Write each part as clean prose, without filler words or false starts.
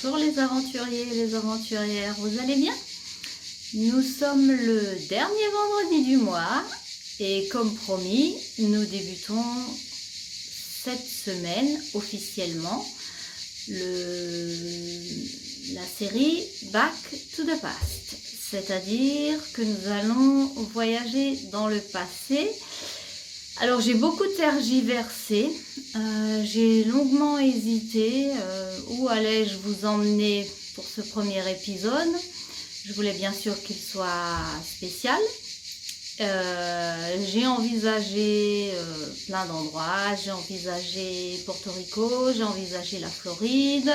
Bonjour les aventuriers et les aventurières, vous allez bien? Nous sommes le dernier vendredi du mois et comme promis, nous débutons cette semaine officiellement la série Back to the Past. C'est-à-dire que nous allons voyager dans le passé. Alors j'ai beaucoup tergiversé, j'ai longuement hésité où allais-je vous emmener pour ce premier épisode. Je voulais bien sûr qu'il soit spécial. J'ai envisagé plein d'endroits, j'ai envisagé Porto Rico, j'ai envisagé la Floride,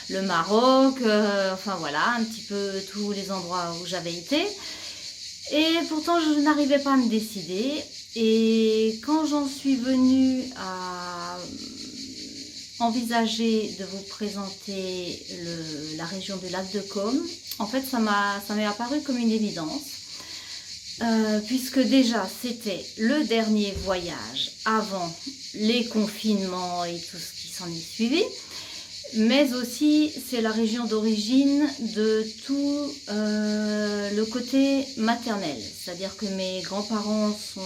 le Maroc, enfin voilà, un petit peu tous les endroits où j'avais été. Et pourtant je n'arrivais pas à me décider. Et quand j'en suis venue à envisager de vous présenter la région du lac de Côme, en fait ça m'est apparu comme une évidence, puisque déjà c'était le dernier voyage avant les confinements et tout ce qui s'en est suivi, mais aussi c'est la région d'origine de tout le côté maternel, c'est-à-dire que mes grands-parents sont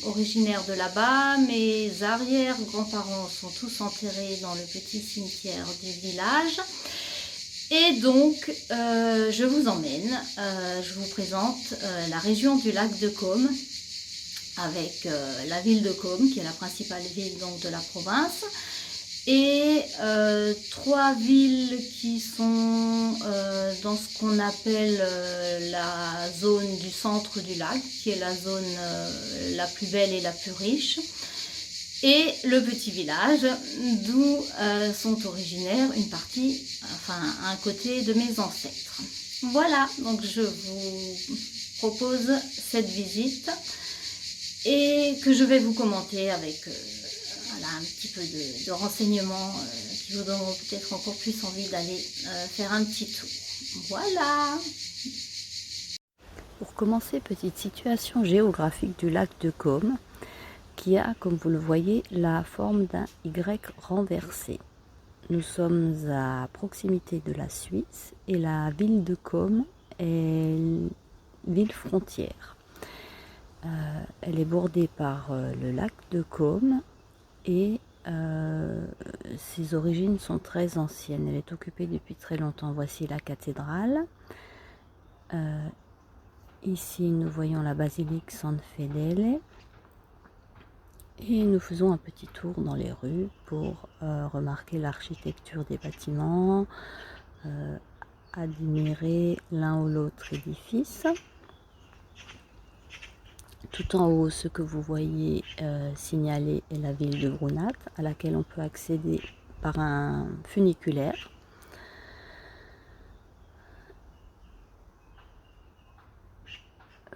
originaires de là-bas, mes arrière-grands-parents sont tous enterrés dans le petit cimetière du village. Et donc, je vous emmène, je vous présente la région du lac de Côme, avec la ville de Côme, qui est la principale ville donc, de la province, et trois villes qui sont dans ce qu'on appelle la zone du centre du lac, qui est la zone la plus belle et la plus riche, et le petit village d'où sont originaires une partie, enfin un côté de mes ancêtres. Voilà, donc je vous propose cette visite et que je vais vous commenter avec voilà, un petit peu de renseignements qui vous donneront peut-être encore plus envie d'aller faire un petit tour. Voilà. Pour commencer, petite situation géographique du lac de Côme, qui a, comme vous le voyez, la forme d'un Y renversé. Nous sommes à proximité de la Suisse et la ville de Côme est ville frontière. Elle est bordée par le lac de Côme et ses origines sont très anciennes. Elle est occupée depuis très longtemps. Voici la cathédrale. Ici, nous voyons la basilique San Fedele. Et nous faisons un petit tour dans les rues pour remarquer l'architecture des bâtiments, admirer l'un ou l'autre édifice. Tout en haut, ce que vous voyez signalé est la ville de Brunat, à laquelle on peut accéder par un funiculaire.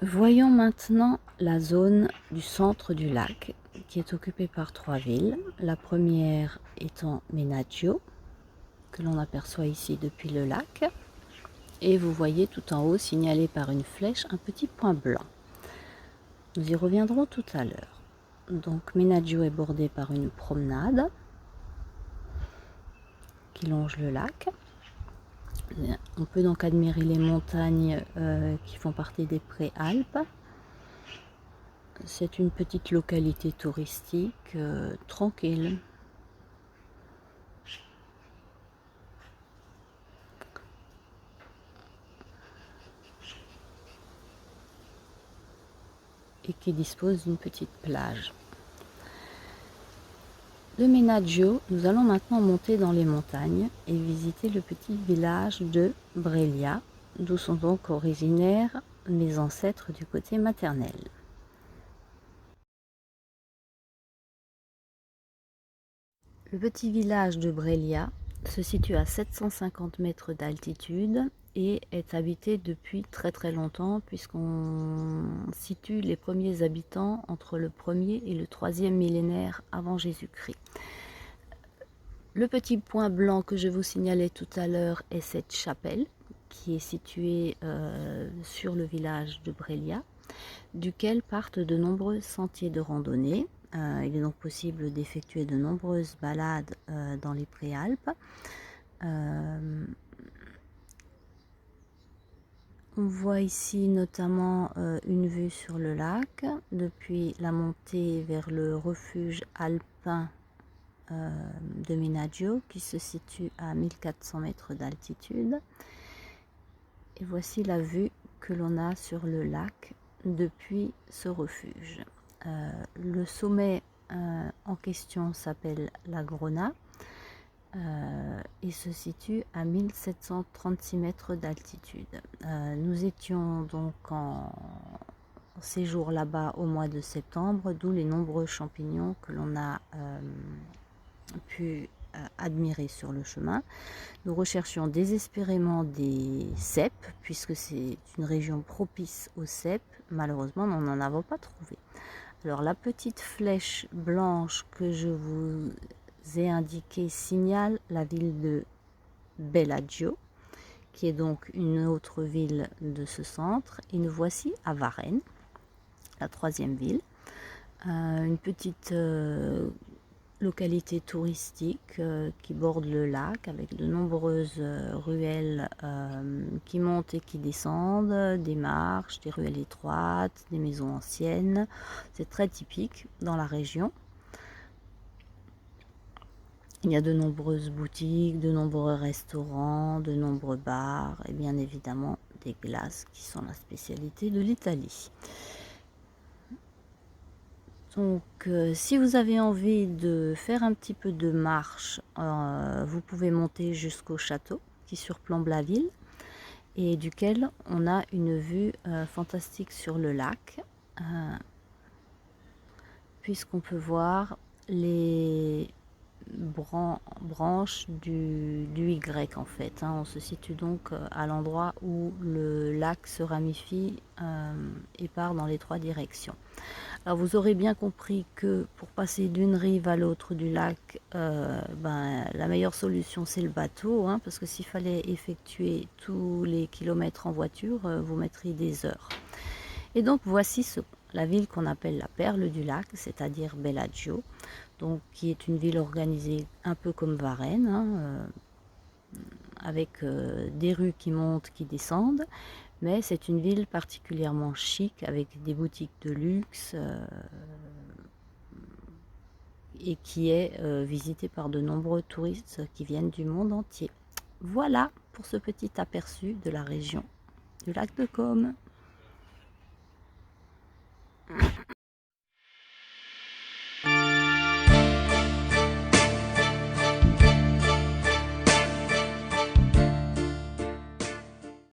Voyons maintenant la zone du centre du lac, qui est occupée par trois villes. La première étant Menaggio, que l'on aperçoit ici depuis le lac. Et vous voyez tout en haut, signalé par une flèche, un petit point blanc. Nous y reviendrons tout à l'heure. Donc Menaggio est bordé par une promenade qui longe le lac. On peut donc admirer les montagnes qui font partie des Préalpes. C'est une petite localité touristique tranquille. Et qui dispose d'une petite plage. De Menaggio, nous allons maintenant monter dans les montagnes et visiter le petit village de Breglia, d'où sont donc originaires mes ancêtres du côté maternel. Le petit village de Breglia se situe à 750 mètres d'altitude et est habité depuis très très longtemps, puisqu'on situe les premiers habitants entre le 1er et le 3e millénaire avant Jésus-Christ. Le petit point blanc que je vous signalais tout à l'heure est cette chapelle qui est située sur le village de Breglia, duquel partent de nombreux sentiers de randonnée. Il est donc possible d'effectuer de nombreuses balades dans les Préalpes. On voit ici notamment une vue sur le lac depuis la montée vers le refuge alpin de Menaggio qui se situe à 1400 mètres d'altitude. Et voici la vue que l'on a sur le lac depuis ce refuge. Le sommet en question s'appelle la Grona et se situe à 1736 mètres d'altitude. Nous étions donc en séjour là-bas au mois de septembre, d'où les nombreux champignons que l'on a pu admirer sur le chemin. Nous recherchions désespérément des cèpes, puisque c'est une région propice aux cèpes. Malheureusement, nous n'en avons pas trouvé. Alors la petite flèche blanche que je vous ai indiquée signale la ville de Bellagio, qui est donc une autre ville de ce centre. Et nous voici à Varennes, la troisième ville. Une petite localité touristique qui borde le lac avec de nombreuses ruelles qui montent et qui descendent, des marches, des ruelles étroites, des maisons anciennes. C'est très typique dans la région. Il y a de nombreuses boutiques, de nombreux restaurants, de nombreux bars et bien évidemment des glaces qui sont la spécialité de l'Italie. Donc, si vous avez envie de faire un petit peu de marche, vous pouvez monter jusqu'au château qui surplombe la ville et duquel on a une vue fantastique sur le lac, puisqu'on peut voir les branches du Y en fait. On se situe donc à l'endroit où le lac se ramifie et part dans les trois directions. Alors vous aurez bien compris que pour passer d'une rive à l'autre du lac, la meilleure solution c'est le bateau, parce que s'il fallait effectuer tous les kilomètres en voiture, vous mettriez des heures. Et donc voici la ville qu'on appelle la perle du lac, c'est-à-dire Bellagio, donc qui est une ville organisée un peu comme Varennes, avec des rues qui montent, qui descendent, mais c'est une ville particulièrement chic avec des boutiques de luxe et qui est visitée par de nombreux touristes qui viennent du monde entier. Voilà pour ce petit aperçu de la région du lac de Côme.